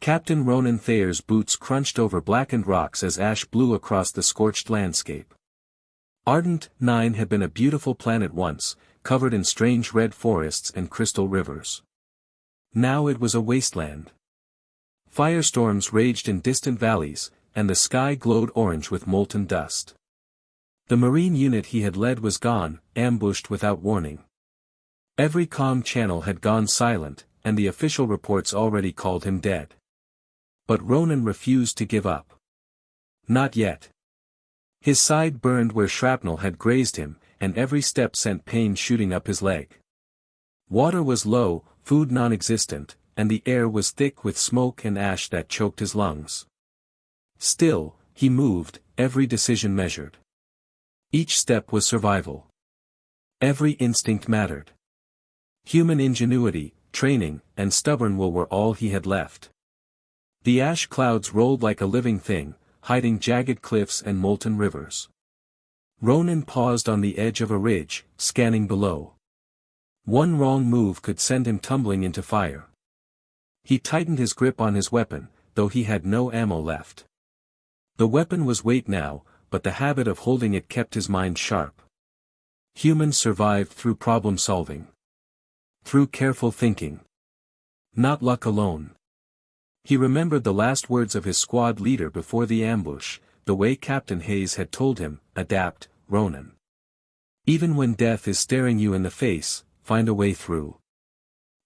Captain Ronan Thayer's boots crunched over blackened rocks as ash blew across the scorched landscape. Ardent 9 had been a beautiful planet once, covered in strange red forests and crystal rivers. Now it was a wasteland. Firestorms raged in distant valleys, and the sky glowed orange with molten dust. The marine unit he had led was gone, ambushed without warning. Every comm channel had gone silent, and the official reports already called him dead. But Ronan refused to give up. Not yet. His side burned where shrapnel had grazed him, and every step sent pain shooting up his leg. Water was low, food non-existent, and the air was thick with smoke and ash that choked his lungs. Still, he moved, every decision measured. Each step was survival. Every instinct mattered. Human ingenuity, training, and stubborn will were all he had left. The ash clouds rolled like a living thing, hiding jagged cliffs and molten rivers. Ronan paused on the edge of a ridge, scanning below. One wrong move could send him tumbling into fire. He tightened his grip on his weapon, though he had no ammo left. The weapon was weight now, but the habit of holding it kept his mind sharp. Humans survived through problem-solving. Through careful thinking. Not luck alone. He remembered the last words of his squad leader before the ambush, the way Captain Hayes had told him, "Adapt, Ronan. Even when death is staring you in the face, find a way through."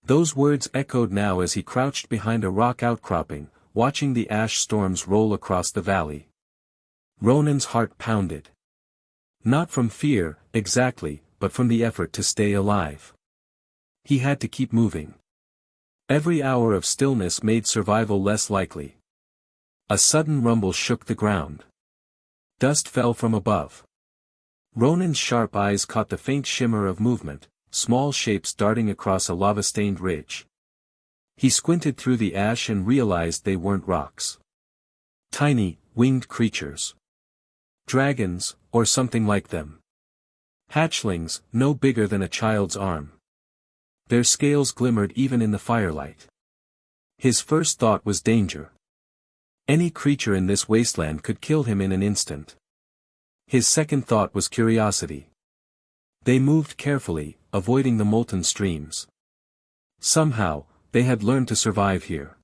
Those words echoed now as he crouched behind a rock outcropping, watching the ash storms roll across the valley. Ronan's heart pounded. Not from fear, exactly, but from the effort to stay alive. He had to keep moving. Every hour of stillness made survival less likely. A sudden rumble shook the ground. Dust fell from above. Ronan's sharp eyes caught the faint shimmer of movement, small shapes darting across a lava-stained ridge. He squinted through the ash and realized they weren't rocks. Tiny, winged creatures. Dragons, or something like them. Hatchlings, no bigger than a child's arm. Their scales glimmered even in the firelight. His first thought was danger. Any creature in this wasteland could kill him in an instant. His second thought was curiosity. They moved carefully, avoiding the molten streams. Somehow, they had learned to survive here.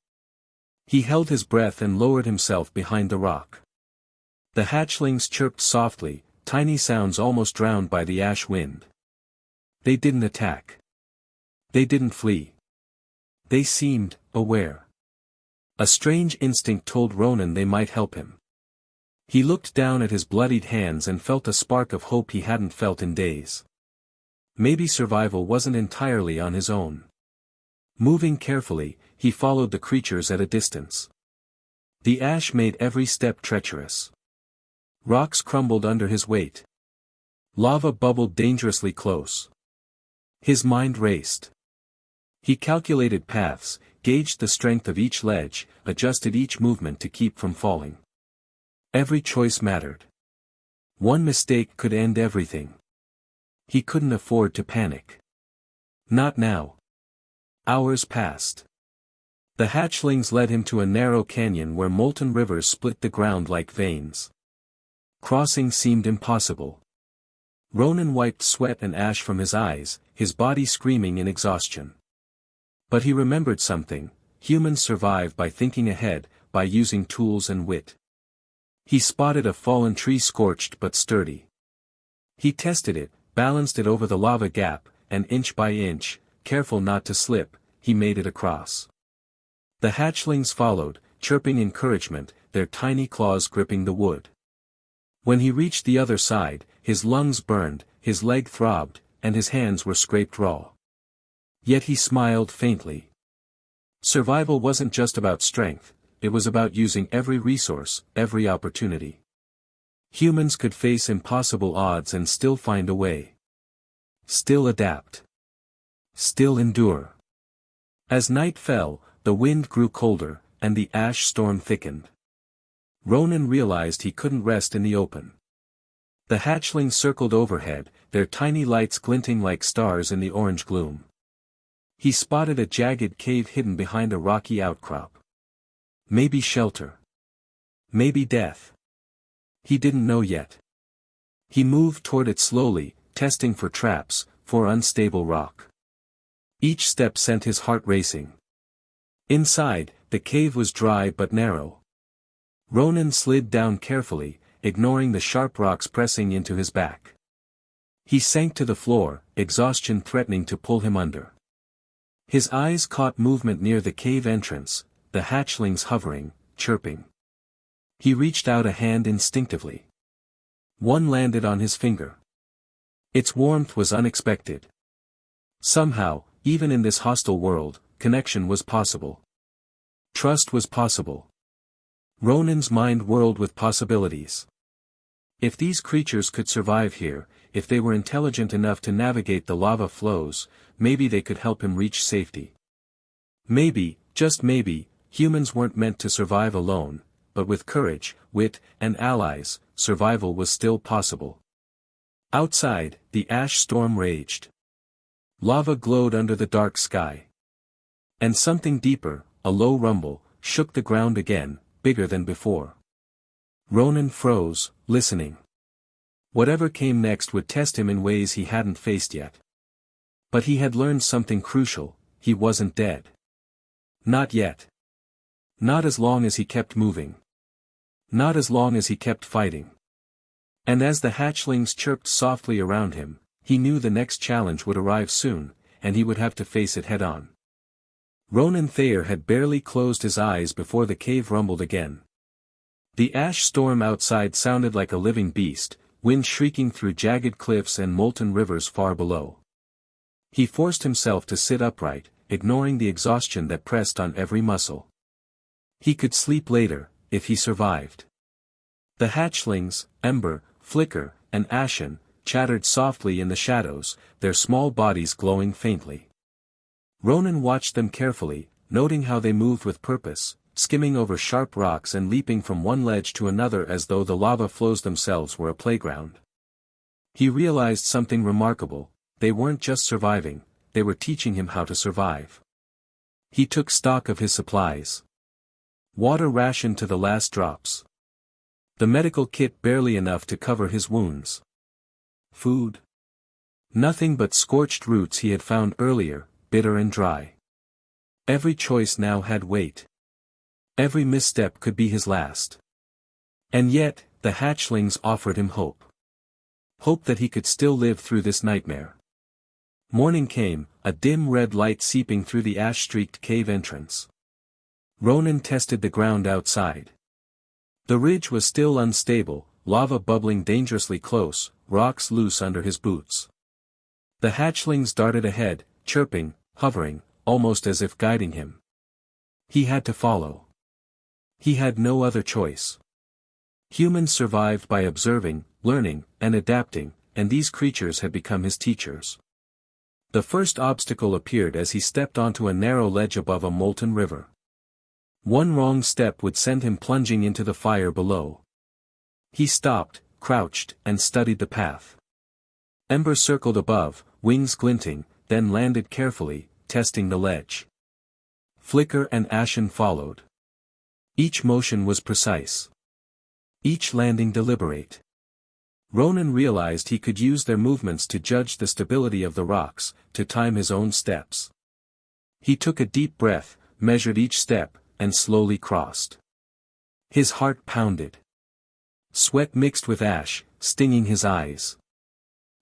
He held his breath and lowered himself behind the rock. The hatchlings chirped softly, tiny sounds almost drowned by the ash wind. They didn't attack. They didn't flee. They seemed aware. A strange instinct told Ronan they might help him. He looked down at his bloodied hands and felt a spark of hope he hadn't felt in days. Maybe survival wasn't entirely on his own. Moving carefully, he followed the creatures at a distance. The ash made every step treacherous. Rocks crumbled under his weight. Lava bubbled dangerously close. His mind raced. He calculated paths, gauged the strength of each ledge, adjusted each movement to keep from falling. Every choice mattered. One mistake could end everything. He couldn't afford to panic. Not now. Hours passed. The hatchlings led him to a narrow canyon where molten rivers split the ground like veins. Crossing seemed impossible. Ronan wiped sweat and ash from his eyes, his body screaming in exhaustion. But he remembered something: humans survive by thinking ahead, by using tools and wit. He spotted a fallen tree scorched but sturdy. He tested it, balanced it over the lava gap, and inch by inch, careful not to slip, he made it across. The hatchlings followed, chirping encouragement, their tiny claws gripping the wood. When he reached the other side, his lungs burned, his leg throbbed, and his hands were scraped raw. Yet he smiled faintly. Survival wasn't just about strength, it was about using every resource, every opportunity. Humans could face impossible odds and still find a way. Still adapt. Still endure. As night fell, the wind grew colder, and the ash storm thickened. Ronan realized he couldn't rest in the open. The hatchlings circled overhead, their tiny lights glinting like stars in the orange gloom. He spotted a jagged cave hidden behind a rocky outcrop. Maybe shelter. Maybe death. He didn't know yet. He moved toward it slowly, testing for traps, for unstable rock. Each step sent his heart racing. Inside, the cave was dry but narrow. Ronan slid down carefully, ignoring the sharp rocks pressing into his back. He sank to the floor, exhaustion threatening to pull him under. His eyes caught movement near the cave entrance, the hatchlings hovering, chirping. He reached out a hand instinctively. One landed on his finger. Its warmth was unexpected. Somehow, even in this hostile world, connection was possible. Trust was possible. Ronan's mind whirled with possibilities. If these creatures could survive here, if they were intelligent enough to navigate the lava flows, maybe they could help him reach safety. Maybe, just maybe, humans weren't meant to survive alone, but with courage, wit, and allies, survival was still possible. Outside, the ash storm raged. Lava glowed under the dark sky. And something deeper, a low rumble, shook the ground again, bigger than before. Ronan froze, listening. Whatever came next would test him in ways he hadn't faced yet. But he had learned something crucial: he wasn't dead. Not yet. Not as long as he kept moving. Not as long as he kept fighting. And as the hatchlings chirped softly around him, he knew the next challenge would arrive soon, and he would have to face it head-on. Ronan Thayer had barely closed his eyes before the cave rumbled again. The ash storm outside sounded like a living beast, wind shrieking through jagged cliffs and molten rivers far below. He forced himself to sit upright, ignoring the exhaustion that pressed on every muscle. He could sleep later, if he survived. The hatchlings, Ember, Flicker, and Ashen, chattered softly in the shadows, their small bodies glowing faintly. Ronan watched them carefully, noting how they moved with purpose, skimming over sharp rocks and leaping from one ledge to another as though the lava flows themselves were a playground. He realized something remarkable: they weren't just surviving, they were teaching him how to survive. He took stock of his supplies. Water rationed to the last drops. The medical kit barely enough to cover his wounds. Food? Nothing but scorched roots he had found earlier, bitter and dry. Every choice now had weight. Every misstep could be his last. And yet, the hatchlings offered him hope. Hope that he could still live through this nightmare. Morning came, a dim red light seeping through the ash-streaked cave entrance. Ronan tested the ground outside. The ridge was still unstable, lava bubbling dangerously close, rocks loose under his boots. The hatchlings darted ahead, chirping, hovering, almost as if guiding him. He had to follow. He had no other choice. Humans survived by observing, learning, and adapting, and these creatures had become his teachers. The first obstacle appeared as he stepped onto a narrow ledge above a molten river. One wrong step would send him plunging into the fire below. He stopped, crouched, and studied the path. Ember circled above, wings glinting, then landed carefully, testing the ledge. Flicker and Ashen followed. Each motion was precise. Each landing deliberate. Ronan realized he could use their movements to judge the stability of the rocks, to time his own steps. He took a deep breath, measured each step, and slowly crossed. His heart pounded. Sweat mixed with ash, stinging his eyes.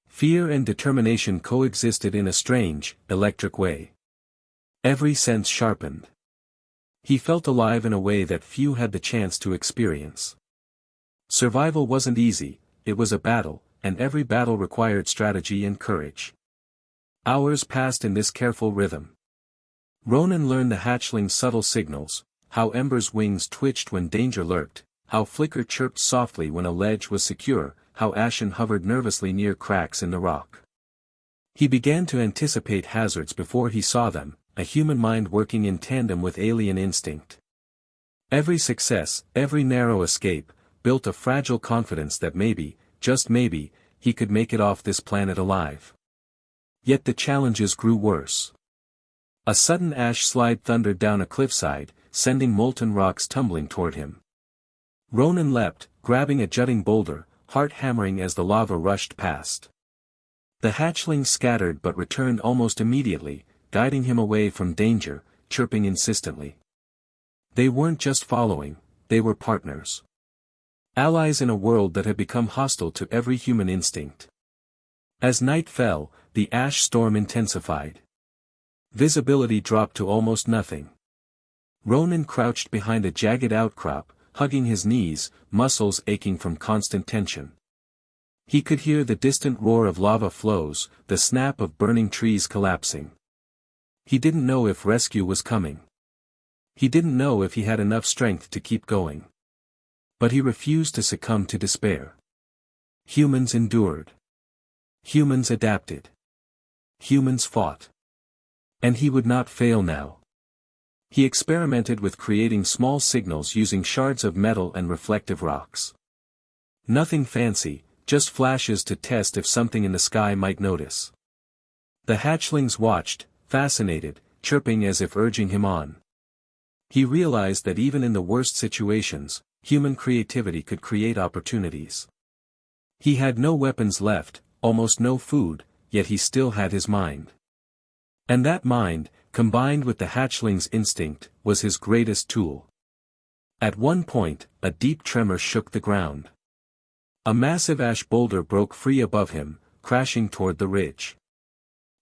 Fear and determination coexisted in a strange, electric way. Every sense sharpened. He felt alive in a way that few had the chance to experience. Survival wasn't easy, it was a battle, and every battle required strategy and courage. Hours passed in this careful rhythm. Ronan learned the hatchling's subtle signals, how Ember's wings twitched when danger lurked, how Flicker chirped softly when a ledge was secure, how Ashen hovered nervously near cracks in the rock. He began to anticipate hazards before he saw them, a human mind working in tandem with alien instinct. Every success, every narrow escape, built a fragile confidence that maybe, just maybe, he could make it off this planet alive. Yet the challenges grew worse. A sudden ash slide thundered down a cliffside, sending molten rocks tumbling toward him. Ronan leapt, grabbing a jutting boulder, heart hammering as the lava rushed past. The hatchlings scattered but returned almost immediately, guiding him away from danger, chirping insistently. They weren't just following, they were partners. Allies in a world that had become hostile to every human instinct. As night fell, the ash storm intensified. Visibility dropped to almost nothing. Ronan crouched behind a jagged outcrop, hugging his knees, muscles aching from constant tension. He could hear the distant roar of lava flows, the snap of burning trees collapsing. He didn't know if rescue was coming. He didn't know if he had enough strength to keep going. But he refused to succumb to despair. Humans endured. Humans adapted. Humans fought. And he would not fail now. He experimented with creating small signals using shards of metal and reflective rocks. Nothing fancy, just flashes to test if something in the sky might notice. The hatchlings watched, fascinated, chirping as if urging him on. He realized that even in the worst situations, human creativity could create opportunities. He had no weapons left, almost no food, yet he still had his mind. And that mind, combined with the hatchling's instinct, was his greatest tool. At one point, a deep tremor shook the ground. A massive ash boulder broke free above him, crashing toward the ridge.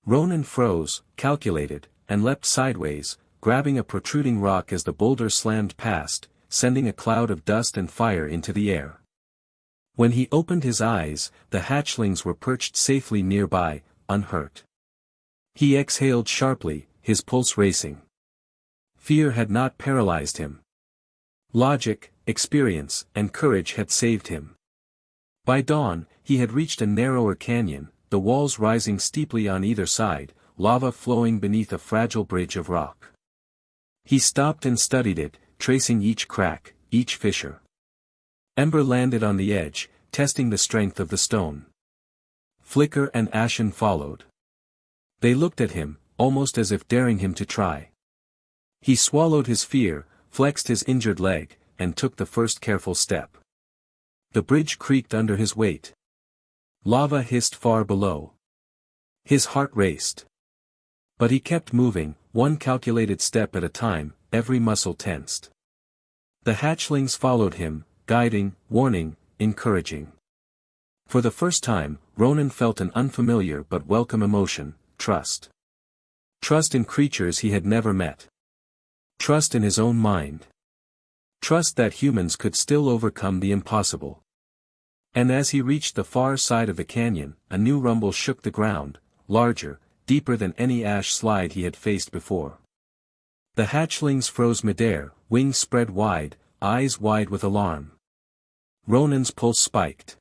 Ronan froze, calculated, and leapt sideways, grabbing a protruding rock as the boulder slammed past, sending a cloud of dust and fire into the air. When he opened his eyes, the hatchlings were perched safely nearby, unhurt. He exhaled sharply, his pulse racing. Fear had not paralyzed him. Logic, experience, and courage had saved him. By dawn, he had reached a narrower canyon, the walls rising steeply on either side, lava flowing beneath a fragile bridge of rock. He stopped and studied it, tracing each crack, each fissure. Ember landed on the edge, testing the strength of the stone. Flicker and Ashen followed. They looked at him, almost as if daring him to try. He swallowed his fear, flexed his injured leg, and took the first careful step. The bridge creaked under his weight. Lava hissed far below. His heart raced. But he kept moving, one calculated step at a time, every muscle tensed. The hatchlings followed him, guiding, warning, encouraging. For the first time, Ronan felt an unfamiliar but welcome emotion, trust. Trust in creatures he had never met. Trust in his own mind. Trust that humans could still overcome the impossible. And as he reached the far side of the canyon, a new rumble shook the ground, larger, deeper than any ash slide he had faced before. The hatchlings froze midair, wings spread wide, eyes wide with alarm. Ronan's pulse spiked.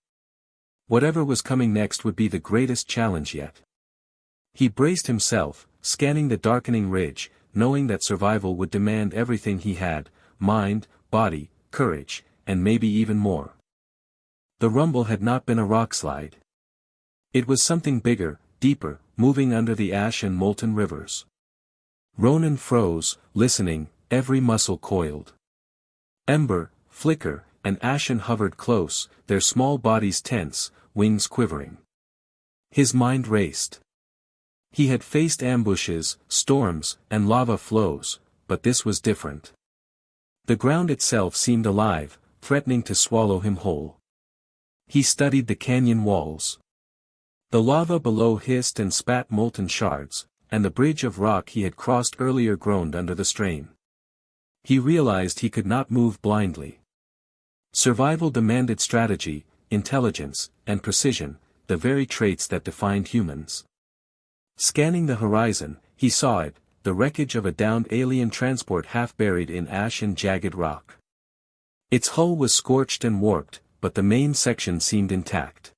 Whatever was coming next would be the greatest challenge yet. He braced himself, scanning the darkening ridge, knowing that survival would demand everything he had, mind, body, courage, and maybe even more. The rumble had not been a rockslide. It was something bigger, deeper, moving under the ash and molten rivers. Ronan froze, listening, every muscle coiled. Ember, Flicker, and Ashen hovered close, their small bodies tense, wings quivering. His mind raced. He had faced ambushes, storms, and lava flows, but this was different. The ground itself seemed alive, threatening to swallow him whole. He studied the canyon walls. The lava below hissed and spat molten shards, and the bridge of rock he had crossed earlier groaned under the strain. He realized he could not move blindly. Survival demanded strategy, intelligence, and precision, the very traits that defined humans. Scanning the horizon, he saw it, the wreckage of a downed alien transport half buried in ash and jagged rock. Its hull was scorched and warped, but the main section seemed intact.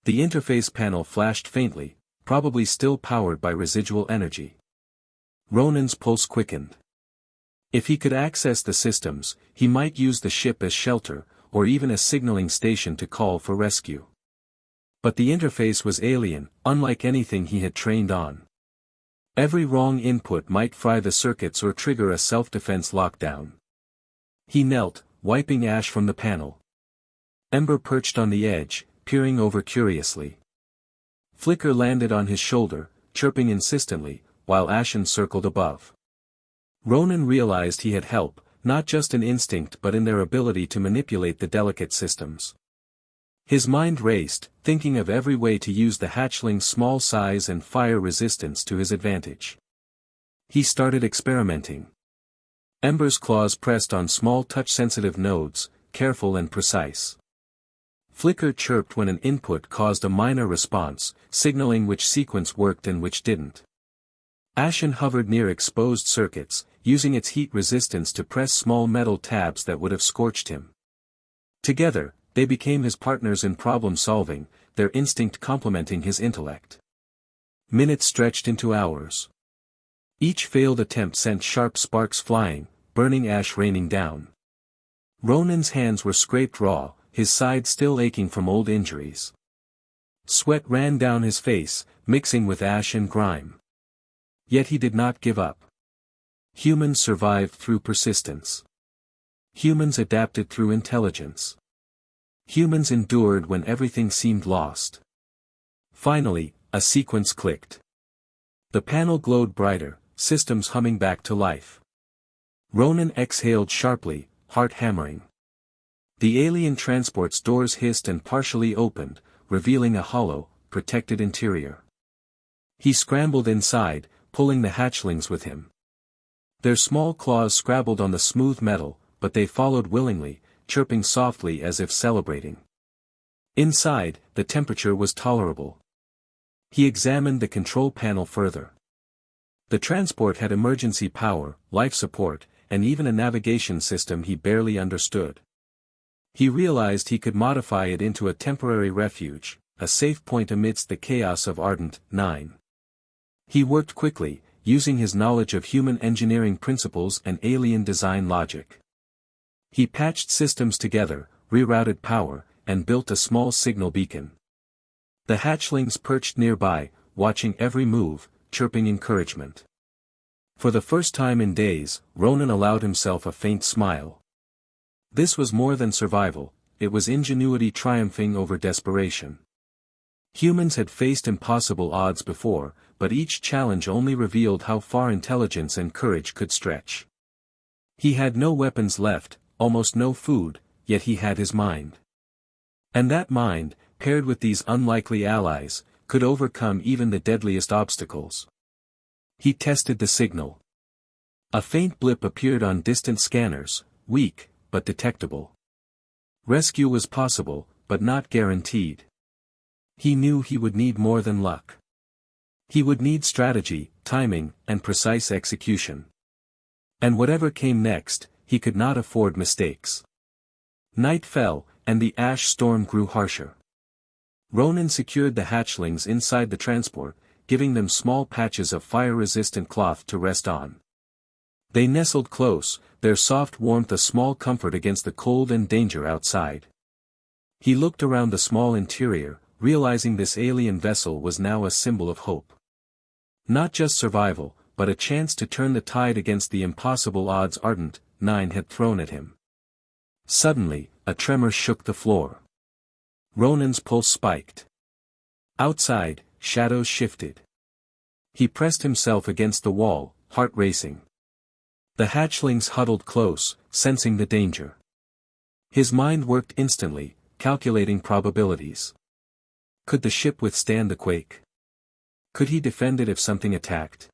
The interface panel flashed faintly, probably still powered by residual energy. Ronan's pulse quickened. If he could access the systems, he might use the ship as shelter, or even a signaling station to call for rescue. But the interface was alien, unlike anything he had trained on. Every wrong input might fry the circuits or trigger a self-defense lockdown. He knelt, wiping ash from the panel. Ember perched on the edge, peering over curiously. Flicker landed on his shoulder, chirping insistently, while Ashen circled above. Ronan realized he had help, not just in instinct but in their ability to manipulate the delicate systems. His mind raced, thinking of every way to use the hatchling's small size and fire resistance to his advantage. He started experimenting. Ember's claws pressed on small touch-sensitive nodes, careful and precise. Flicker chirped when an input caused a minor response, signaling which sequence worked and which didn't. Ashen hovered near exposed circuits, using its heat resistance to press small metal tabs that would have scorched him. Together, they became his partners in problem-solving, their instinct complementing his intellect. Minutes stretched into hours. Each failed attempt sent sharp sparks flying, burning ash raining down. Ronan's hands were scraped raw, his side still aching from old injuries. Sweat ran down his face, mixing with ash and grime. Yet he did not give up. Humans survived through persistence. Humans adapted through intelligence. Humans endured when everything seemed lost. Finally, a sequence clicked. The panel glowed brighter, systems humming back to life. Ronan exhaled sharply, heart hammering. The alien transport's doors hissed and partially opened, revealing a hollow, protected interior. He scrambled inside, pulling the hatchlings with him. Their small claws scrabbled on the smooth metal, but they followed willingly, chirping softly as if celebrating. Inside, the temperature was tolerable. He examined the control panel further. The transport had emergency power, life support, and even a navigation system he barely understood. He realized he could modify it into a temporary refuge, a safe point amidst the chaos of Ardent 9. He worked quickly, using his knowledge of human engineering principles and alien design logic. He patched systems together, rerouted power, and built a small signal beacon. The hatchlings perched nearby, watching every move, chirping encouragement. For the first time in days, Ronan allowed himself a faint smile. This was more than survival, it was ingenuity triumphing over desperation. Humans had faced impossible odds before, but each challenge only revealed how far intelligence and courage could stretch. He had no weapons left, almost no food, yet he had his mind. And that mind, paired with these unlikely allies, could overcome even the deadliest obstacles. He tested the signal. A faint blip appeared on distant scanners, weak, but detectable. Rescue was possible, but not guaranteed. He knew he would need more than luck. He would need strategy, timing, and precise execution. And whatever came next, he could not afford mistakes. Night fell, and the ash storm grew harsher. Ronan secured the hatchlings inside the transport, giving them small patches of fire-resistant cloth to rest on. They nestled close, their soft warmth a small comfort against the cold and danger outside. He looked around the small interior, realizing this alien vessel was now a symbol of hope. Not just survival, but a chance to turn the tide against the impossible odds Ardent 9 had thrown at him. Suddenly, a tremor shook the floor. Ronan's pulse spiked. Outside, shadows shifted. He pressed himself against the wall, heart racing. The hatchlings huddled close, sensing the danger. His mind worked instantly, calculating probabilities. Could the ship withstand the quake? Could he defend it if something attacked?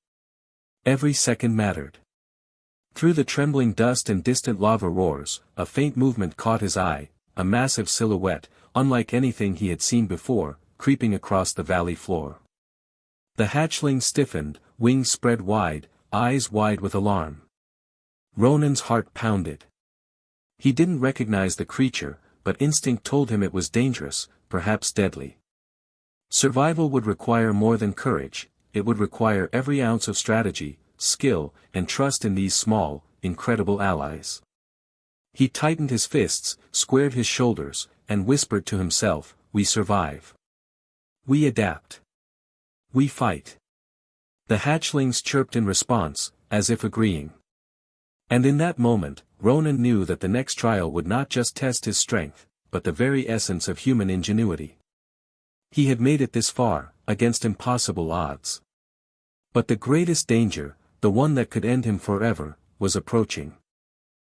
Every second mattered. Through the trembling dust and distant lava roars, a faint movement caught his eye, a massive silhouette, unlike anything he had seen before, creeping across the valley floor. The hatchling stiffened, wings spread wide, eyes wide with alarm. Ronan's heart pounded. He didn't recognize the creature, but instinct told him it was dangerous, perhaps deadly. Survival would require more than courage, it would require every ounce of strategy, skill, and trust in these small, incredible allies. He tightened his fists, squared his shoulders, and whispered to himself, "We survive. We adapt. We fight." The hatchlings chirped in response, as if agreeing. And in that moment, Ronan knew that the next trial would not just test his strength, but the very essence of human ingenuity. He had made it this far, against impossible odds. But the greatest danger, the one that could end him forever, was approaching.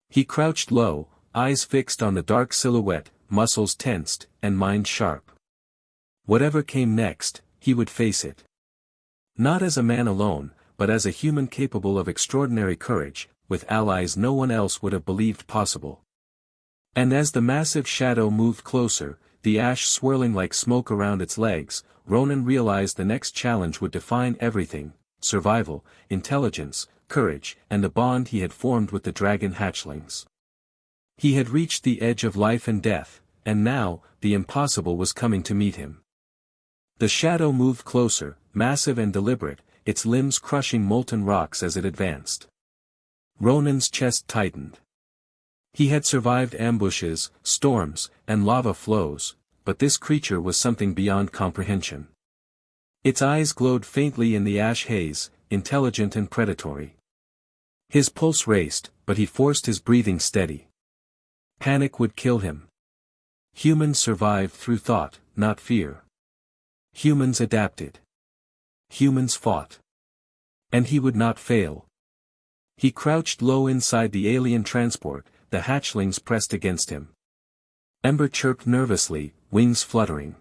He crouched low, eyes fixed on the dark silhouette, muscles tensed, and mind sharp. Whatever came next, he would face it. Not as a man alone, but as a human capable of extraordinary courage, with allies no one else would have believed possible. And as the massive shadow moved closer, the ash swirling like smoke around its legs, Ronan realized the next challenge would define everything: survival, intelligence, courage, and the bond he had formed with the dragon hatchlings. He had reached the edge of life and death, and now, the impossible was coming to meet him. The shadow moved closer, massive and deliberate, its limbs crushing molten rocks as it advanced. Ronan's chest tightened. He had survived ambushes, storms, and lava flows, but this creature was something beyond comprehension. Its eyes glowed faintly in the ash haze, intelligent and predatory. His pulse raced, but he forced his breathing steady. Panic would kill him. Humans survived through thought, not fear. Humans adapted. Humans fought. And he would not fail. He crouched low inside the alien transport, the hatchlings pressed against him. Ember chirped nervously, wings fluttering.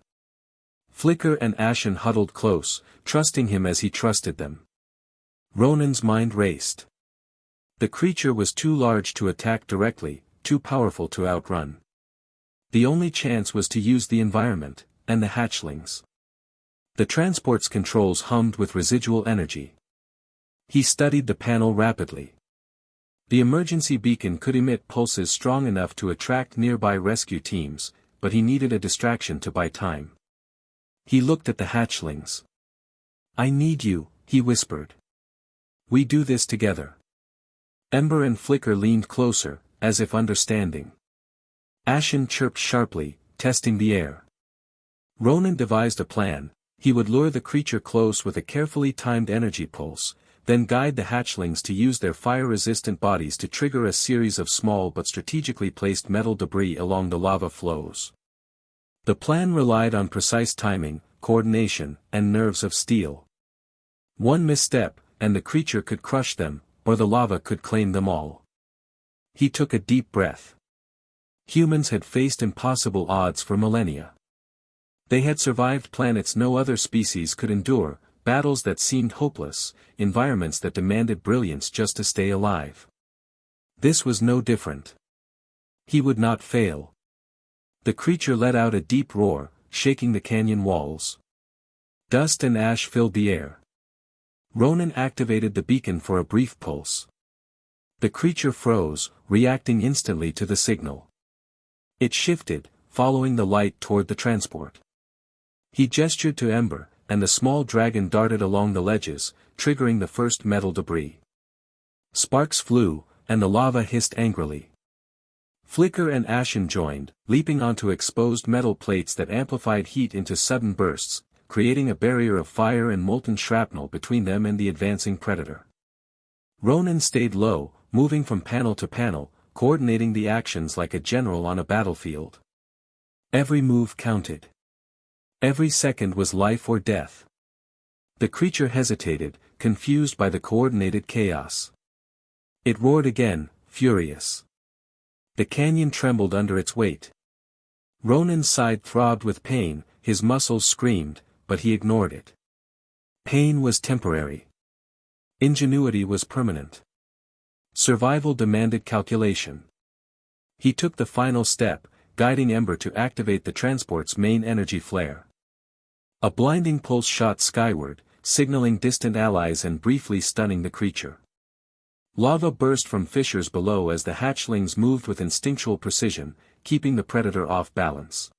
Flicker and Ashen huddled close, trusting him as he trusted them. Ronan's mind raced. The creature was too large to attack directly, too powerful to outrun. The only chance was to use the environment, and the hatchlings. The transport's controls hummed with residual energy. He studied the panel rapidly. The emergency beacon could emit pulses strong enough to attract nearby rescue teams, but he needed a distraction to buy time. He looked at the hatchlings. "I need you," he whispered. "We do this together." Ember and Flicker leaned closer, as if understanding. Ashen chirped sharply, testing the air. Ronan devised a plan. He would lure the creature close with a carefully timed energy pulse, then guide the hatchlings to use their fire-resistant bodies to trigger a series of small but strategically placed metal debris along the lava flows. The plan relied on precise timing, coordination, and nerves of steel. One misstep, and the creature could crush them, or the lava could claim them all. He took a deep breath. Humans had faced impossible odds for millennia. They had survived planets no other species could endure, battles that seemed hopeless, environments that demanded brilliance just to stay alive. This was no different. He would not fail. The creature let out a deep roar, shaking the canyon walls. Dust and ash filled the air. Ronan activated the beacon for a brief pulse. The creature froze, reacting instantly to the signal. It shifted, following the light toward the transport. He gestured to Ember, and the small dragon darted along the ledges, triggering the first metal debris. Sparks flew, and the lava hissed angrily. Flicker and Ashen joined, leaping onto exposed metal plates that amplified heat into sudden bursts, creating a barrier of fire and molten shrapnel between them and the advancing predator. Ronan stayed low, moving from panel to panel, coordinating the actions like a general on a battlefield. Every move counted. Every second was life or death. The creature hesitated, confused by the coordinated chaos. It roared again, furious. The canyon trembled under its weight. Ronan's side throbbed with pain, his muscles screamed, but he ignored it. Pain was temporary. Ingenuity was permanent. Survival demanded calculation. He took the final step, guiding Ember to activate the transport's main energy flare. A blinding pulse shot skyward, signaling distant allies and briefly stunning the creature. Lava burst from fissures below as the hatchlings moved with instinctual precision, keeping the predator off balance.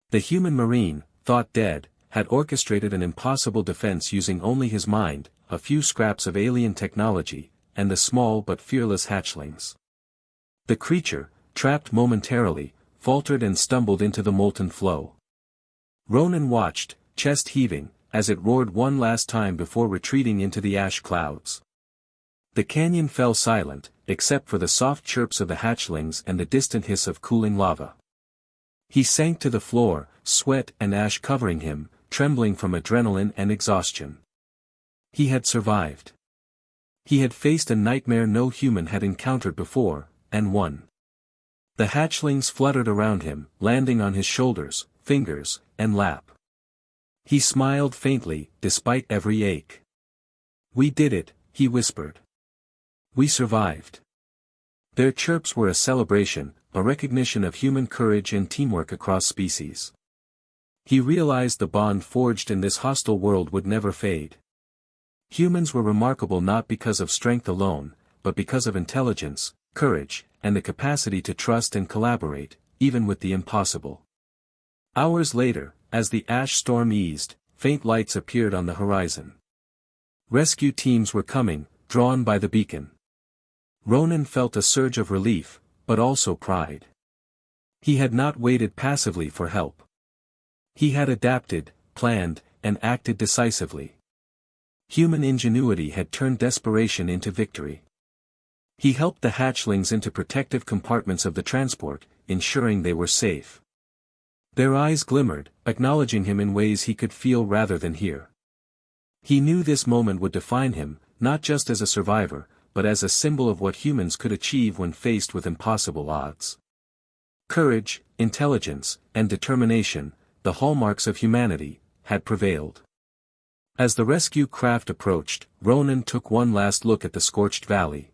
The human marine, thought dead, had orchestrated an impossible defense using only his mind, a few scraps of alien technology, and the small but fearless hatchlings. The creature, trapped momentarily, faltered and stumbled into the molten flow. Ronan watched, chest heaving, as it roared one last time before retreating into the ash clouds. The canyon fell silent, except for the soft chirps of the hatchlings and the distant hiss of cooling lava. He sank to the floor, sweat and ash covering him, trembling from adrenaline and exhaustion. He had survived. He had faced a nightmare no human had encountered before, and won. The hatchlings fluttered around him, landing on his shoulders, fingers, and lap. He smiled faintly, despite every ache. "We did it," he whispered. "We survived." Their chirps were a celebration, a recognition of human courage and teamwork across species. He realized the bond forged in this hostile world would never fade. Humans were remarkable not because of strength alone, but because of intelligence, courage, and the capacity to trust and collaborate, even with the impossible. Hours later, as the ash storm eased, faint lights appeared on the horizon. Rescue teams were coming, drawn by the beacon. Ronan felt a surge of relief, but also pride. He had not waited passively for help. He had adapted, planned, and acted decisively. Human ingenuity had turned desperation into victory. He helped the hatchlings into protective compartments of the transport, ensuring they were safe. Their eyes glimmered, acknowledging him in ways he could feel rather than hear. He knew this moment would define him, not just as a survivor, but as a symbol of what humans could achieve when faced with impossible odds. Courage, intelligence, and determination, the hallmarks of humanity, had prevailed. As the rescue craft approached, Ronan took one last look at the scorched valley.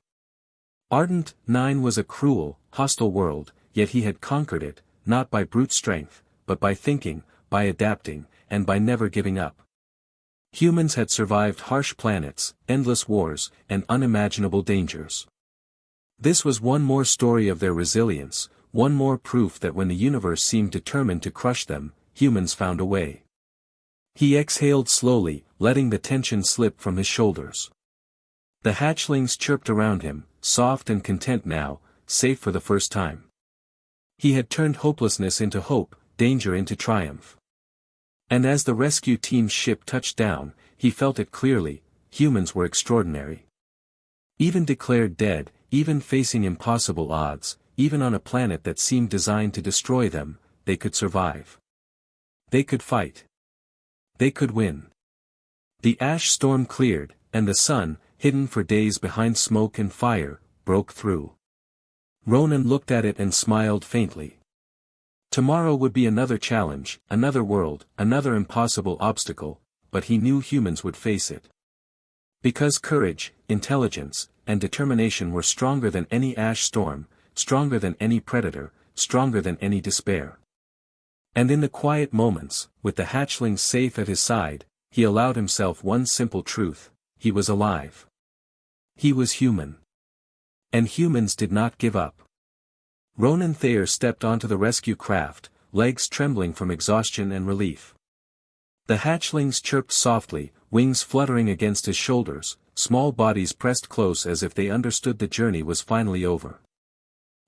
Ardent 9 was a cruel, hostile world, yet he had conquered it, not by brute strength, but by thinking, by adapting, and by never giving up. Humans had survived harsh planets, endless wars, and unimaginable dangers. This was one more story of their resilience, one more proof that when the universe seemed determined to crush them, humans found a way. He exhaled slowly, letting the tension slip from his shoulders. The hatchlings chirped around him, soft and content now, safe for the first time. He had turned hopelessness into hope, danger into triumph. And as the rescue team's ship touched down, he felt it clearly: humans were extraordinary. Even declared dead, even facing impossible odds, even on a planet that seemed designed to destroy them, they could survive. They could fight. They could win. The ash storm cleared, and the sun, hidden for days behind smoke and fire, broke through. Ronan looked at it and smiled faintly. Tomorrow would be another challenge, another world, another impossible obstacle, but he knew humans would face it. Because courage, intelligence, and determination were stronger than any ash storm, stronger than any predator, stronger than any despair. And in the quiet moments, with the hatchling safe at his side, he allowed himself one simple truth: he was alive. He was human. And humans did not give up. Ronan Thayer stepped onto the rescue craft, legs trembling from exhaustion and relief. The hatchlings chirped softly, wings fluttering against his shoulders, small bodies pressed close as if they understood the journey was finally over.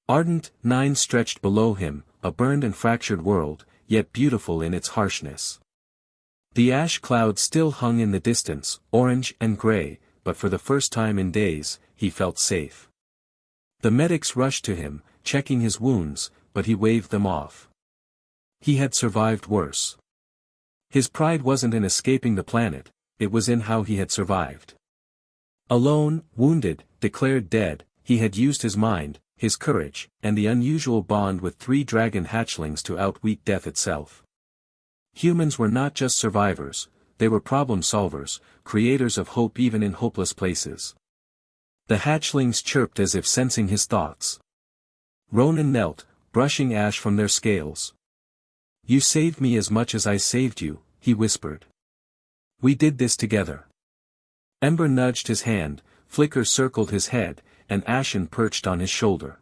Ardent 9 stretched below him, a burned and fractured world, yet beautiful in its harshness. The ash clouds still hung in the distance, orange and gray, but for the first time in days, he felt safe. The medics rushed to him, checking his wounds, but he waved them off. He had survived worse. His pride wasn't in escaping the planet, it was in how he had survived. Alone, wounded, declared dead, he had used his mind, his courage, and the unusual bond with 3 dragon hatchlings to outwit death itself. Humans were not just survivors, they were problem solvers, creators of hope even in hopeless places. The hatchlings chirped as if sensing his thoughts. Ronan knelt, brushing ash from their scales. "You saved me as much as I saved you," he whispered. "We did this together." Ember nudged his hand, Flicker circled his head, and Ashen perched on his shoulder.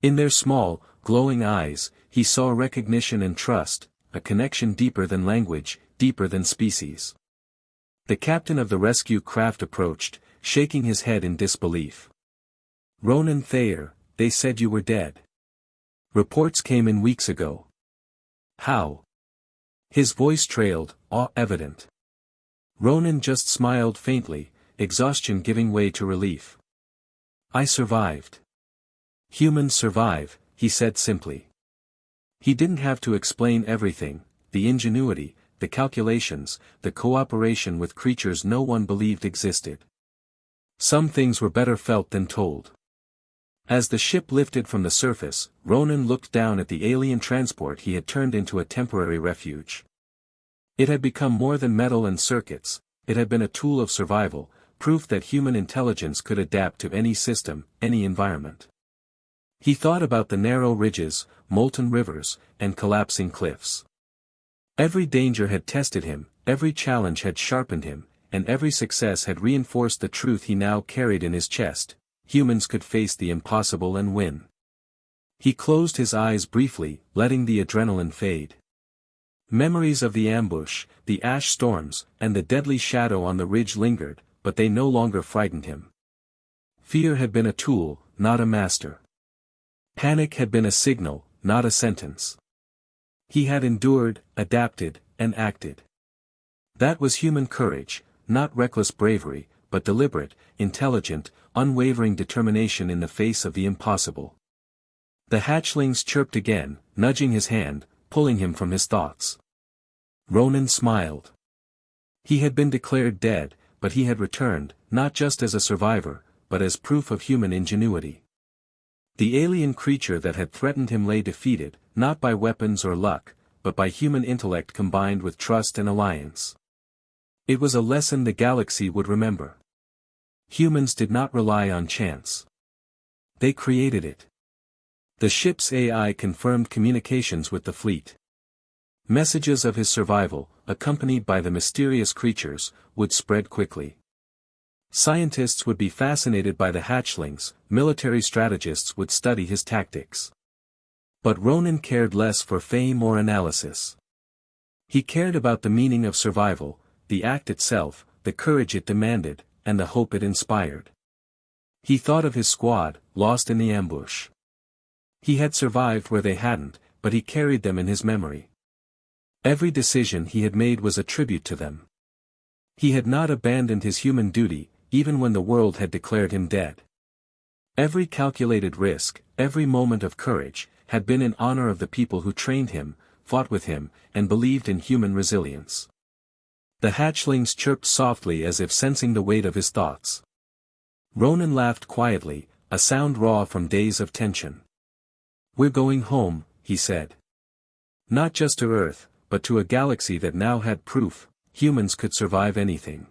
In their small, glowing eyes, he saw recognition and trust, a connection deeper than language, deeper than species. The captain of the rescue craft approached, shaking his head in disbelief. "Ronan Thayer, they said you were dead. Reports came in weeks ago." "How?" His voice trailed, awe evident. Ronan just smiled faintly, exhaustion giving way to relief. I survived. Humans survive, he said simply. He didn't have to explain everything, the ingenuity, the calculations, the cooperation with creatures no one believed existed. Some things were better felt than told. As the ship lifted from the surface, Ronan looked down at the alien transport he had turned into a temporary refuge. It had become more than metal and circuits, it had been a tool of survival, proof that human intelligence could adapt to any system, any environment. He thought about the narrow ridges, molten rivers, and collapsing cliffs. Every danger had tested him, every challenge had sharpened him, and every success had reinforced the truth he now carried in his chest: humans could face the impossible and win. He closed his eyes briefly, letting the adrenaline fade. Memories of the ambush, the ash storms, and the deadly shadow on the ridge lingered, but they no longer frightened him. Fear had been a tool, not a master. Panic had been a signal, not a sentence. He had endured, adapted, and acted. That was human courage, not reckless bravery, but deliberate, intelligent, unwavering determination in the face of the impossible. The hatchlings chirped again, nudging his hand, pulling him from his thoughts. Ronan smiled. He had been declared dead, but he had returned, not just as a survivor, but as proof of human ingenuity. The alien creature that had threatened him lay defeated, not by weapons or luck, but by human intellect combined with trust and alliance. It was a lesson the galaxy would remember. Humans did not rely on chance. They created it. The ship's AI confirmed communications with the fleet. Messages of his survival, accompanied by the mysterious creatures, would spread quickly. Scientists would be fascinated by the hatchlings, military strategists would study his tactics. But Ronan cared less for fame or analysis. He cared about the meaning of survival, the act itself, the courage it demanded, and the hope it inspired. He thought of his squad, lost in the ambush. He had survived where they hadn't, but he carried them in his memory. Every decision he had made was a tribute to them. He had not abandoned his human duty, even when the world had declared him dead. Every calculated risk, every moment of courage, had been in honor of the people who trained him, fought with him, and believed in human resilience. The hatchlings chirped softly as if sensing the weight of his thoughts. Ronan laughed quietly, a sound raw from days of tension. "We're going home," he said. Not just to Earth, but to a galaxy that now had proof: humans could survive anything.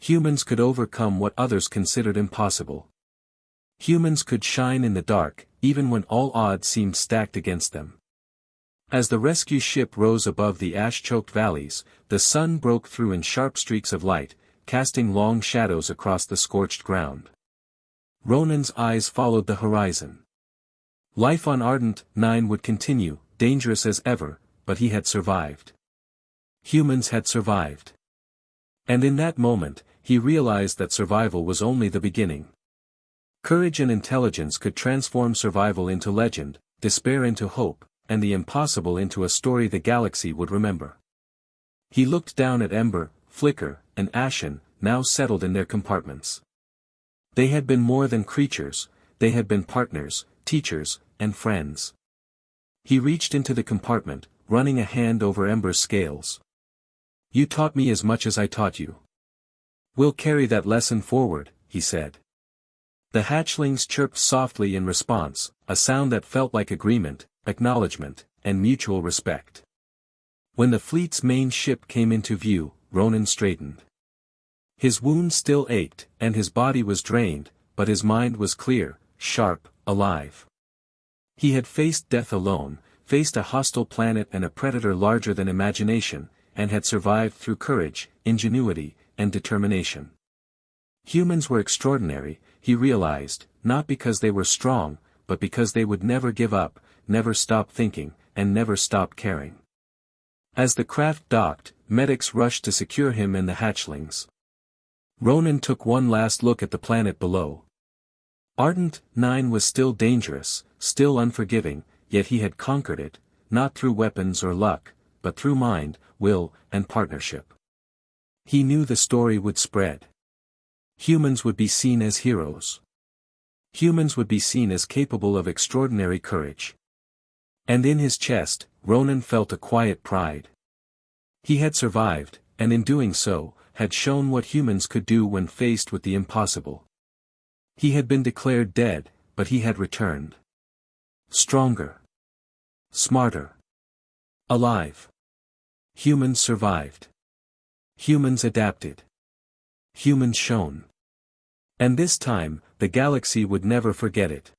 Humans could overcome what others considered impossible. Humans could shine in the dark, even when all odds seemed stacked against them. As the rescue ship rose above the ash-choked valleys, the sun broke through in sharp streaks of light, casting long shadows across the scorched ground. Ronan's eyes followed the horizon. Life on Ardent 9 would continue, dangerous as ever, but he had survived. Humans had survived. And in that moment, he realized that survival was only the beginning. Courage and intelligence could transform survival into legend, despair into hope, and the impossible into a story the galaxy would remember. He looked down at Ember, Flicker, and Ashen, now settled in their compartments. They had been more than creatures, they had been partners, teachers, and friends. He reached into the compartment, running a hand over Ember's scales. "You taught me as much as I taught you. We'll carry that lesson forward," he said. The hatchlings chirped softly in response, a sound that felt like agreement, acknowledgement, and mutual respect. When the fleet's main ship came into view, Ronan straightened. His wound still ached, and his body was drained, but his mind was clear, sharp, alive. He had faced death alone, faced a hostile planet and a predator larger than imagination, and had survived through courage, ingenuity, and determination. Humans were extraordinary, he realized, not because they were strong, but because they would never give up, never stop thinking, and never stop caring. As the craft docked, medics rushed to secure him and the hatchlings. Ronan took one last look at the planet below. Ardent 9 was still dangerous, still unforgiving, yet he had conquered it, not through weapons or luck, but through mind, will, and partnership. He knew the story would spread. Humans would be seen as heroes. Humans would be seen as capable of extraordinary courage. And in his chest, Ronan felt a quiet pride. He had survived, and in doing so, had shown what humans could do when faced with the impossible. He had been declared dead, but he had returned. Stronger. Smarter. Alive. Humans survived. Humans adapted. Humans shone. And this time, the galaxy would never forget it.